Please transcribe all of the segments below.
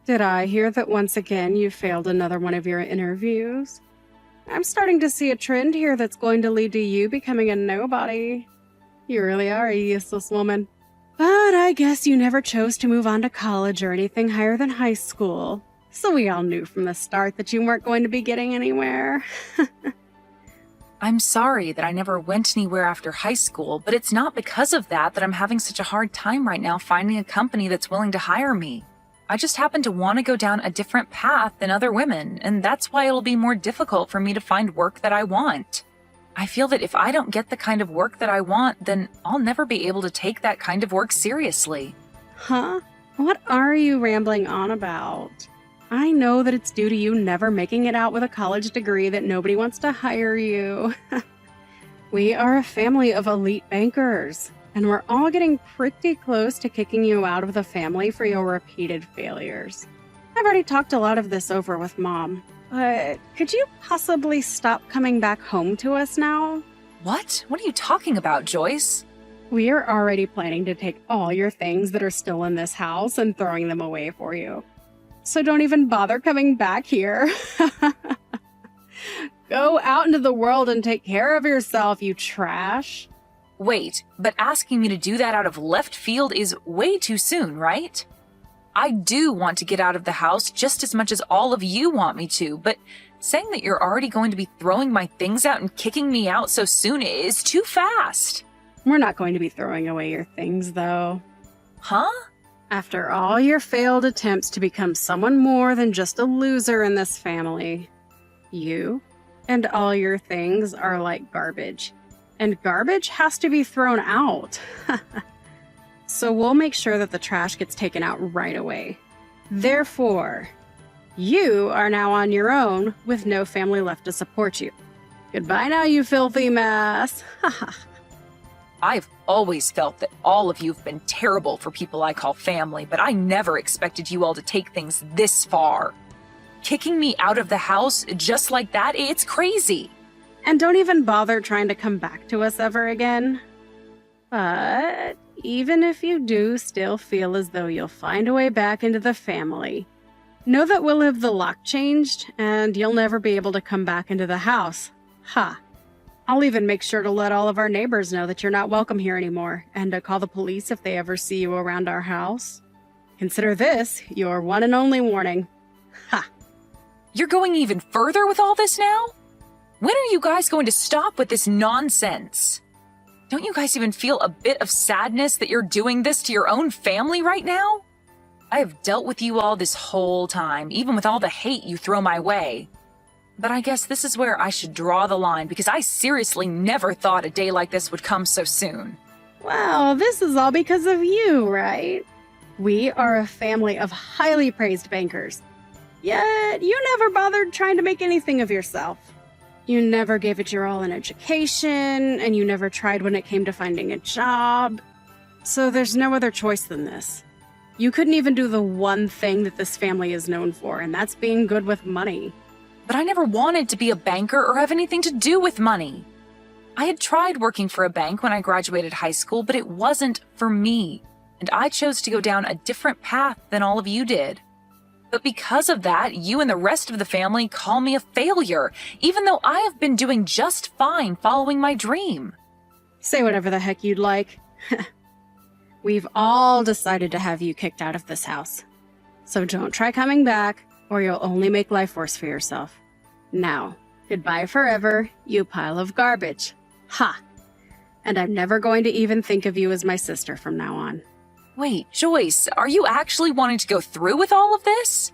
Did I hear that once again you failed another one of your interviews? I'm starting to see a trend here that's going to lead to you becoming a nobody. You really are a useless woman. But I guess you never chose to move on to college or anything higher than high school. So we all knew from the start that you weren't going to be getting anywhere. I'm sorry that I never went anywhere after high school, but it's not because of that I'm having such a hard time right now finding a company that's willing to hire me. I just happen to want to go down a different path than other women, and that's why it'll be more difficult for me to find work that I want. I feel that if I don't get the kind of work that I want, then I'll never be able to take that kind of work seriously. Huh? What are you rambling on about? I know that it's due to you never making it out with a college degree that nobody wants to hire you. We are a family of elite bankers, and we're all getting pretty close to kicking you out of the family for your repeated failures. I've already talked a lot of this over with Mom, but could you possibly stop coming back home to us now? What? What are you talking about, Joyce? We are already planning to take all your things that are still in this house and throwing them away for you. So don't even bother coming back here. Go out into the world and take care of yourself, you trash. Wait, but asking me to do that out of left field is way too soon, right? I do want to get out of the house just as much as all of you want me to, but saying that you're already going to be throwing my things out and kicking me out so soon is too fast. We're not going to be throwing away your things, though. Huh? After all your failed attempts to become someone more than just a loser in this family, you and all your things are like garbage. And garbage has to be thrown out. So we'll make sure that the trash gets taken out right away. Therefore, you are now on your own with no family left to support you. Goodbye now, you filthy mess. I've always felt that all of you have been terrible for people I call family, but I never expected you all to take things this far. Kicking me out of the house just like that, it's crazy. And don't even bother trying to come back to us ever again. But even if you do still feel as though you'll find a way back into the family, know that we'll have the lock changed and you'll never be able to come back into the house. Ha! I'll even make sure to let all of our neighbors know that you're not welcome here anymore, and to call the police if they ever see you around our house. Consider this your one and only warning. Ha! You're going even further with all this now? When are you guys going to stop with this nonsense? Don't you guys even feel a bit of sadness that you're doing this to your own family right now? I have dealt with you all this whole time, even with all the hate you throw my way. But I guess this is where I should draw the line, because I seriously never thought a day like this would come so soon. Well, this is all because of you, right? We are a family of highly praised bankers. Yet, you never bothered trying to make anything of yourself. You never gave it your all in education, and you never tried when it came to finding a job. So there's no other choice than this. You couldn't even do the one thing that this family is known for, and that's being good with money. But I never wanted to be a banker or have anything to do with money. I had tried working for a bank when I graduated high school, but it wasn't for me, and I chose to go down a different path than all of you did. But because of that, you and the rest of the family call me a failure, even though I have been doing just fine following my dream. Say whatever the heck you'd like. We've all decided to have you kicked out of this house. So don't try coming back, or you'll only make life worse for yourself. Now, goodbye forever, you pile of garbage. Ha! And I'm never going to even think of you as my sister from now on. Wait, Joyce, are you actually wanting to go through with all of this?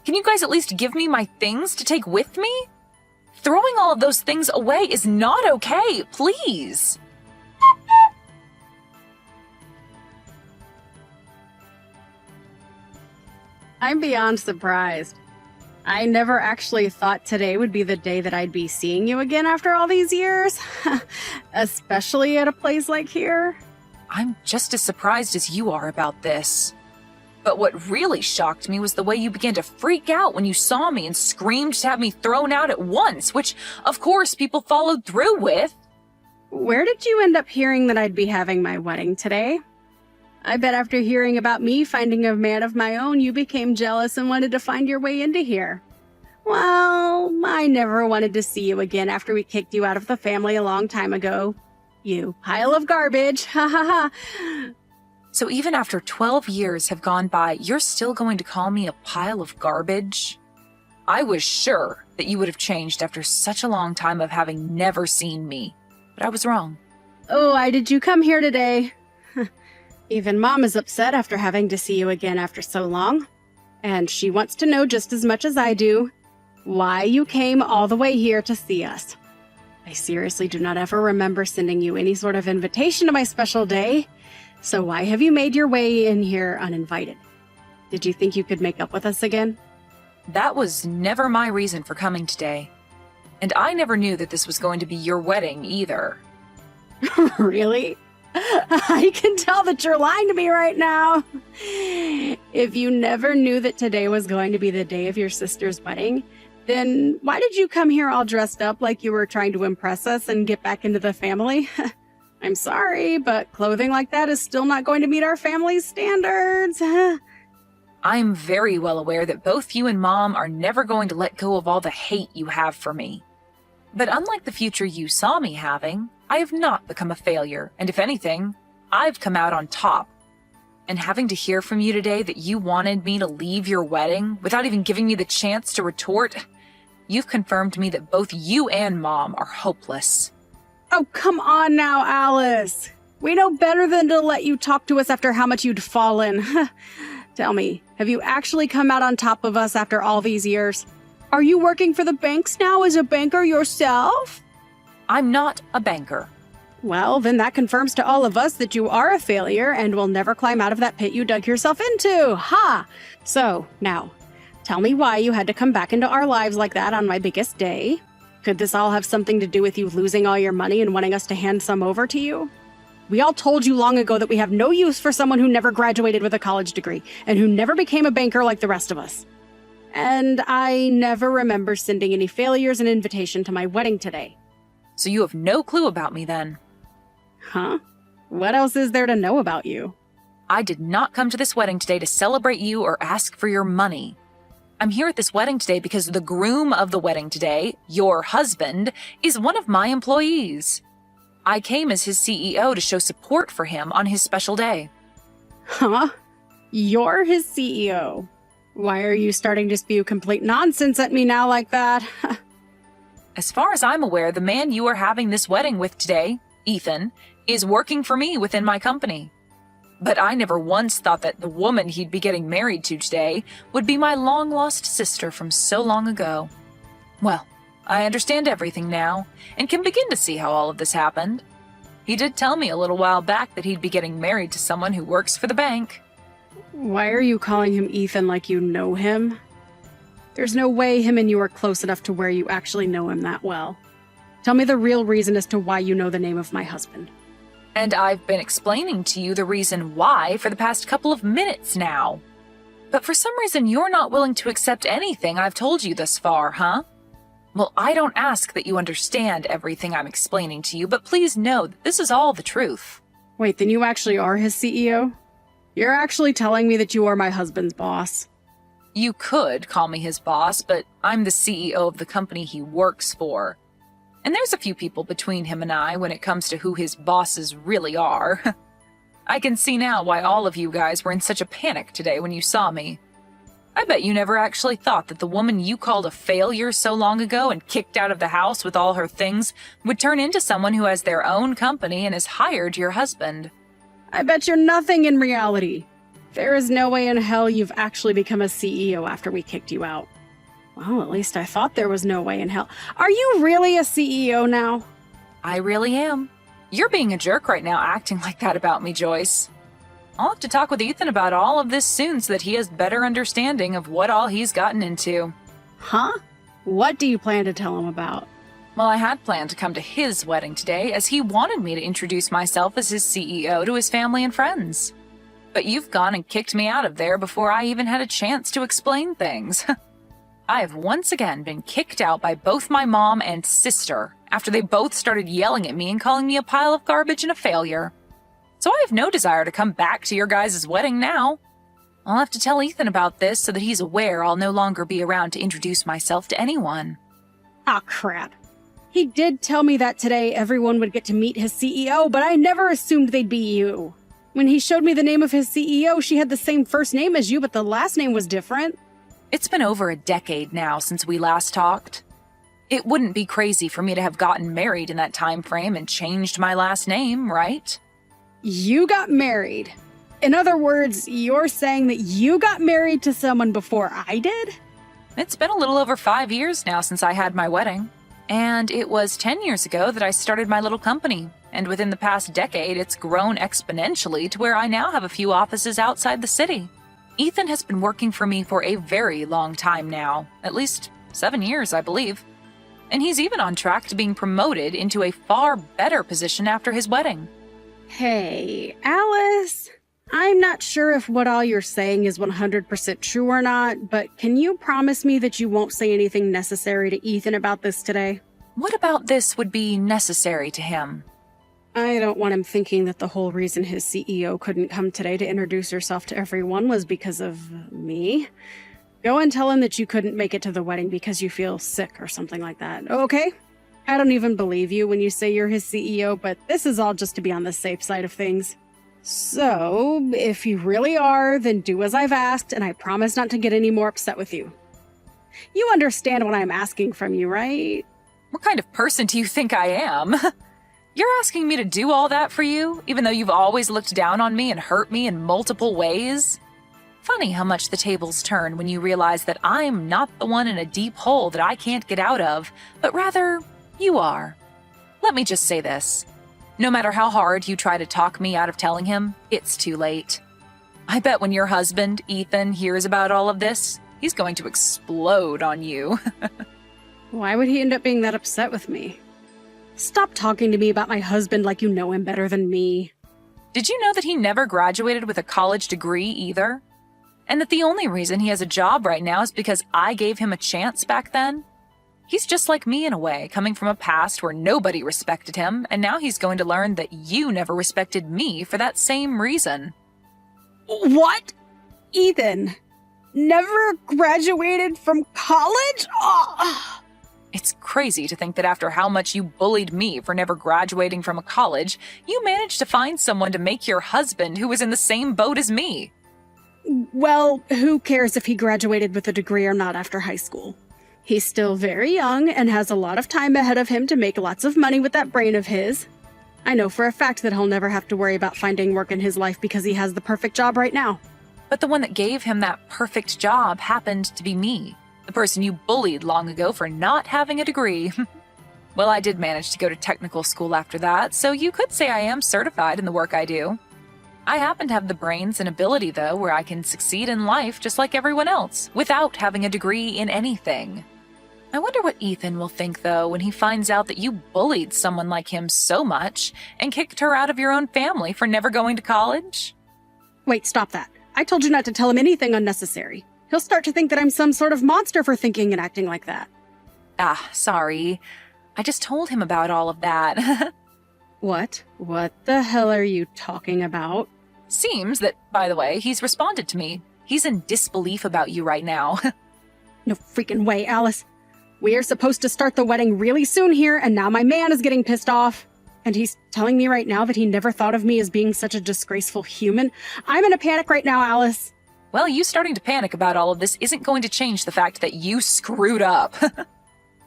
Can you guys at least give me my things to take with me? Throwing all of those things away is not okay, please. I'm beyond surprised. I never actually thought today would be the day that I'd be seeing you again after all these years. Especially at a place like here. I'm just as surprised as you are about this. But what really shocked me was the way you began to freak out when you saw me and screamed to have me thrown out at once, which, of course, people followed through with. Where did you end up hearing that I'd be having my wedding today? I bet after hearing about me finding a man of my own, you became jealous and wanted to find your way into here. Well, I never wanted to see you again after we kicked you out of the family a long time ago. You pile of garbage, ha ha ha. So even after 12 years have gone by, you're still going to call me a pile of garbage? I was sure that you would have changed after such a long time of having never seen me, but I was wrong. Oh, why did you come here today? Even Mom is upset after having to see you again after so long. And she wants to know just as much as I do why you came all the way here to see us. I seriously do not ever remember sending you any sort of invitation to my special day. So why have you made your way in here uninvited? Did you think you could make up with us again? That was never my reason for coming today. And I never knew that this was going to be your wedding either. Really? I can tell that you're lying to me right now. If you never knew that today was going to be the day of your sister's wedding, then why did you come here all dressed up like you were trying to impress us and get back into the family? I'm sorry, but clothing like that is still not going to meet our family's standards. I'm very well aware that both you and Mom are never going to let go of all the hate you have for me. But unlike the future you saw me having, I have not become a failure, and if anything, I've come out on top. And having to hear from you today that you wanted me to leave your wedding without even giving me the chance to retort, you've confirmed to me that both you and Mom are hopeless. Oh, come on now, Alice. We know better than to let you talk to us after how much you'd fallen. Tell me, have you actually come out on top of us after all these years? Are you working for the banks now as a banker yourself? I'm not a banker. Well, then that confirms to all of us that you are a failure and will never climb out of that pit you dug yourself into. Ha! So, now, tell me why you had to come back into our lives like that on my biggest day. Could this all have something to do with you losing all your money and wanting us to hand some over to you? We all told you long ago that we have no use for someone who never graduated with a college degree and who never became a banker like the rest of us. And I never remember sending any failures an invitation to my wedding today. So you have no clue about me then? Huh? What else is there to know about you? I did not come to this wedding today to celebrate you or ask for your money. I'm here at this wedding today because the groom of the wedding today, your husband, is one of my employees. I came as his CEO to show support for him on his special day. Huh? You're his CEO. Why are you starting to spew complete nonsense at me now like that? As far as I'm aware, the man you are having this wedding with today, Ethan, is working for me within my company. But I never once thought that the woman he'd be getting married to today would be my long-lost sister from so long ago. Well, I understand everything now, and can begin to see how all of this happened. He did tell me a little while back that he'd be getting married to someone who works for the bank. Why are you calling him Ethan like you know him? There's no way him and you are close enough to where you actually know him that well. Tell me the real reason as to why you know the name of my husband. And I've been explaining to you the reason why for the past couple of minutes now. But for some reason you're not willing to accept anything I've told you thus far, huh? Well, I don't ask that you understand everything I'm explaining to you, but please know that this is all the truth. Wait, then you actually are his CEO? You're actually telling me that you are my husband's boss? You could call me his boss, but I'm the CEO of the company he works for. And there's a few people between him and I when it comes to who his bosses really are. I can see now why all of you guys were in such a panic today when you saw me. I bet you never actually thought that the woman you called a failure so long ago and kicked out of the house with all her things would turn into someone who has their own company and has hired your husband. I bet you're nothing in reality. There is no way in hell you've actually become a CEO after we kicked you out. Well, at least I thought there was no way in hell. Are you really a CEO now? I really am. You're being a jerk right now acting like that about me, Joyce. I'll have to talk with Ethan about all of this soon so that he has better understanding of what all he's gotten into. Huh? What do you plan to tell him about? Well, I had planned to come to his wedding today as he wanted me to introduce myself as his CEO to his family and friends. But you've gone and kicked me out of there before I even had a chance to explain things. I have once again been kicked out by both my mom and sister after they both started yelling at me and calling me a pile of garbage and a failure. so I have no desire to come back to your guys' wedding now. I'll have to tell Ethan about this so that he's aware I'll no longer be around to introduce myself to anyone. Ah, crap. He did tell me that today everyone would get to meet his CEO, but I never assumed they'd be you. When he showed me the name of his CEO, she had the same first name as you, but the last name was different. It's been over a decade now since we last talked. It wouldn't be crazy for me to have gotten married in that time frame and changed my last name, right? You got married. In other words, you're saying that you got married to someone before I did? It's been a little over 5 years now since I had my wedding. And it was 10 years ago that I started my little company. And within the past decade, it's grown exponentially to where I now have a few offices outside the city. Ethan has been working for me for a very long time now. At least 7 years, I believe. And he's even on track to being promoted into a far better position after his wedding. Hey, Alice. I'm not sure if what all you're saying is 100% true or not, but can you promise me that you won't say anything necessary to Ethan about this today? What about this would be necessary to him? I don't want him thinking that the whole reason his CEO couldn't come today to introduce herself to everyone was because of me. Go and tell him that you couldn't make it to the wedding because you feel sick or something like that, okay? I don't even believe you when you say you're his CEO, but this is all just to be on the safe side of things. So, if you really are, then do as I've asked, and I promise not to get any more upset with you. You understand what I'm asking from you, right? What kind of person do you think I am? You're asking me to do all that for you, even though you've always looked down on me and hurt me in multiple ways? Funny how much the tables turn when you realize that I'm not the one in a deep hole that I can't get out of, but rather, you are. Let me just say this. No matter how hard you try to talk me out of telling him, it's too late. I bet when your husband, Ethan, hears about all of this, he's going to explode on you. Why would he end up being that upset with me? Stop talking to me about my husband like you know him better than me. Did you know that he never graduated with a college degree either? And that the only reason he has a job right now is because I gave him a chance back then? He's just like me in a way, coming from a past where nobody respected him, and now he's going to learn that you never respected me for that same reason. What? Ethan never graduated from college? Oh. It's crazy to think that after how much you bullied me for never graduating from a college, you managed to find someone to make your husband who was in the same boat as me. Well, who cares if he graduated with a degree or not after high school? He's still very young and has a lot of time ahead of him to make lots of money with that brain of his. I know for a fact that he'll never have to worry about finding work in his life because he has the perfect job right now. But the one that gave him that perfect job happened to be me, the person you bullied long ago for not having a degree. Well, I did manage to go to technical school after that, so you could say I am certified in the work I do. I happen to have the brains and ability, though, where I can succeed in life just like everyone else, without having a degree in anything. I wonder what Ethan will think, though, when he finds out that you bullied someone like him so much and kicked her out of your own family for never going to college? Wait, stop that. I told you not to tell him anything unnecessary. He'll start to think that I'm some sort of monster for thinking and acting like that. Ah, sorry. I just told him about all of that. What? What the hell are you talking about? Seems that, by the way, he's responded to me. He's in disbelief about you right now. No freaking way, Alice. We are supposed to start the wedding really soon here, and now my man is getting pissed off. And he's telling me right now that he never thought of me as being such a disgraceful human. I'm in a panic right now, Alice. Well, you starting to panic about all of this isn't going to change the fact that you screwed up.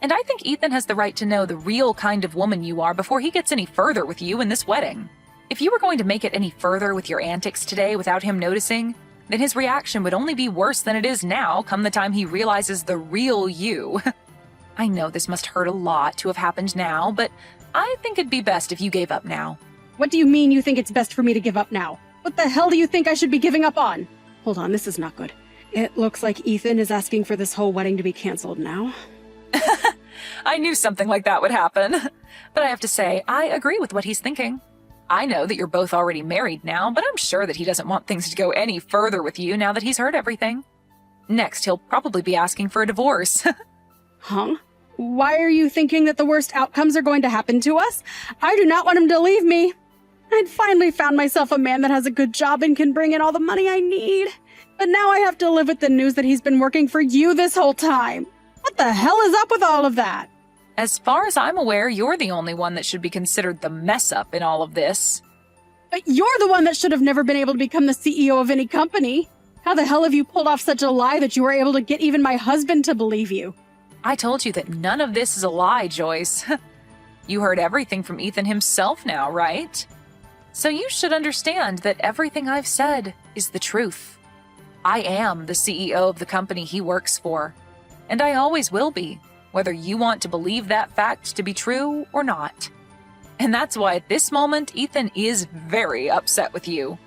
And I think Ethan has the right to know the real kind of woman you are before he gets any further with you in this wedding. If you were going to make it any further with your antics today without him noticing, then his reaction would only be worse than it is now come the time he realizes the real you. I know this must hurt a lot to have happened now, but I think it'd be best if you gave up now. What do you mean you think it's best for me to give up now? What the hell do you think I should be giving up on? Hold on, this is not good. It looks like Ethan is asking for this whole wedding to be canceled now. I knew something like that would happen. But I have to say, I agree with what he's thinking. I know that you're both already married now, but I'm sure that he doesn't want things to go any further with you now that he's heard everything. Next, he'll probably be asking for a divorce. Huh? Why are you thinking that the worst outcomes are going to happen to us? I do not want him to leave me. I'd finally found myself a man that has a good job and can bring in all the money I need. But now I have to live with the news that he's been working for you this whole time. What the hell is up with all of that? As far as I'm aware, you're the only one that should be considered the mess-up in all of this. But you're the one that should have never been able to become the CEO of any company. How the hell have you pulled off such a lie that you were able to get even my husband to believe you? I told you that none of this is a lie, Joyce. You heard everything from Ethan himself now, right? So you should understand that everything I've said is the truth. I am the CEO of the company he works for, and I always will be, whether you want to believe that fact to be true or not. And that's why at this moment, Ethan is very upset with you.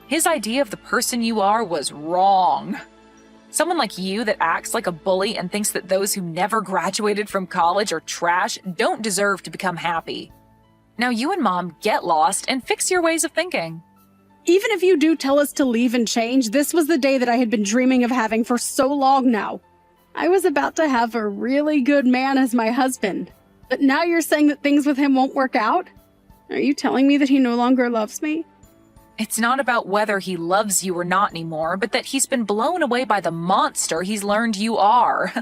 His idea of the person you are was wrong. Someone like you that acts like a bully and thinks that those who never graduated from college are trash don't deserve to become happy. Now you and Mom get lost and fix your ways of thinking. Even if you do tell us to leave and change, this was the day that I had been dreaming of having for so long now. I was about to have a really good man as my husband. But now you're saying that things with him won't work out? Are you telling me that he no longer loves me? It's not about whether he loves you or not anymore, but that he's been blown away by the monster he's learned you are.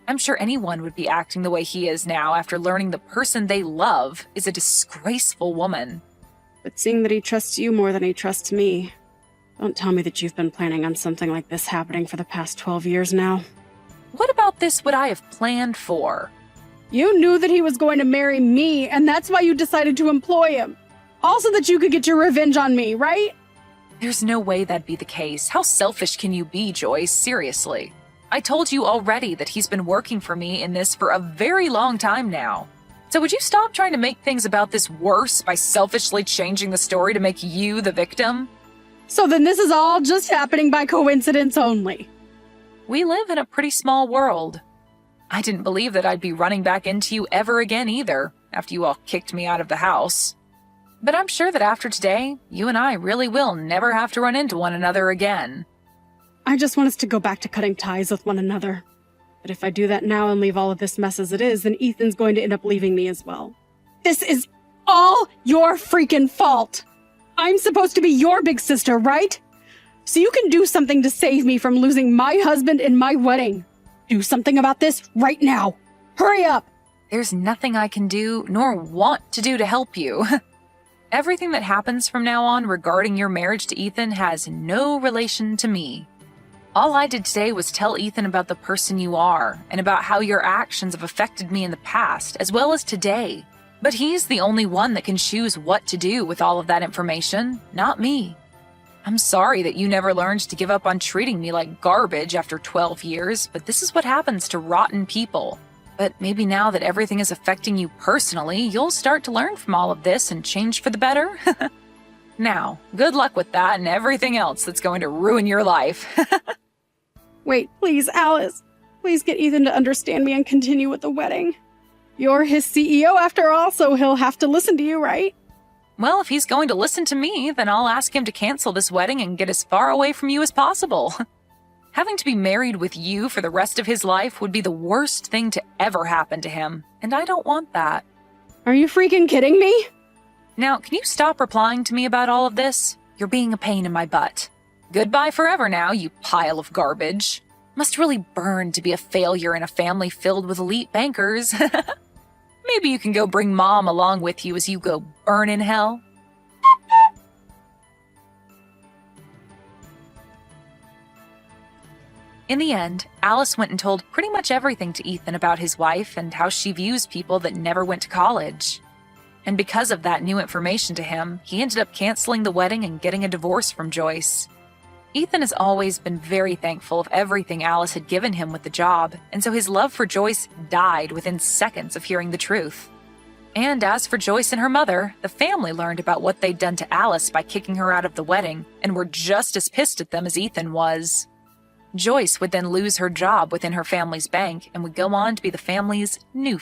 I'm sure anyone would be acting the way he is now after learning the person they love is a disgraceful woman. But seeing that he trusts you more than he trusts me, don't tell me that you've been planning on something like this happening for the past 12 years now. What about this would I have planned for? You knew that he was going to marry me, and that's why you decided to employ him. Also that you could get your revenge on me, right? There's no way that'd be the case. How selfish can you be, Joyce? Seriously. I told you already that he's been working for me in this for a very long time now. So would you stop trying to make things about this worse by selfishly changing the story to make you the victim? So then this is all just happening by coincidence only. We live in a pretty small world. I didn't believe that I'd be running back into you ever again either, after you all kicked me out of the house. But I'm sure that after today, you and I really will never have to run into one another again. I just want us to go back to cutting ties with one another. But if I do that now and leave all of this mess as it is, then Ethan's going to end up leaving me as well. This is all your freaking fault! I'm supposed to be your big sister, right? So you can do something to save me from losing my husband and my wedding. Do something about this right now. Hurry up! There's nothing I can do nor want to do to help you. Everything that happens from now on regarding your marriage to Ethan has no relation to me. All I did today was tell Ethan about the person you are and about how your actions have affected me in the past as well as today. But he's the only one that can choose what to do with all of that information, not me. I'm sorry that you never learned to give up on treating me like garbage after 12 years, but this is what happens to rotten people. But maybe now that everything is affecting you personally, you'll start to learn from all of this and change for the better. Now, good luck with that and everything else that's going to ruin your life. Wait, please, Alice. Please get Ethan to understand me and continue with the wedding. You're his CEO after all, so he'll have to listen to you, right? Well, if he's going to listen to me, then I'll ask him to cancel this wedding and get as far away from you as possible. Having to be married with you for the rest of his life would be the worst thing to ever happen to him, and I don't want that. Are you freaking kidding me? Now, can you stop replying to me about all of this? You're being a pain in my butt. Goodbye forever now, you pile of garbage. Must really burn to be a failure in a family filled with elite bankers. Maybe you can go bring Mom along with you as you go burn in hell. In the end, Alice went and told pretty much everything to Ethan about his wife and how she views people that never went to college. And because of that new information to him, he ended up canceling the wedding and getting a divorce from Joyce. Ethan has always been very thankful of everything Alice had given him with the job, and so his love for Joyce died within seconds of hearing the truth. And as for Joyce and her mother, the family learned about what they'd done to Alice by kicking her out of the wedding, and were just as pissed at them as Ethan was. Joyce would then lose her job within her family's bank and would go on to be the family's new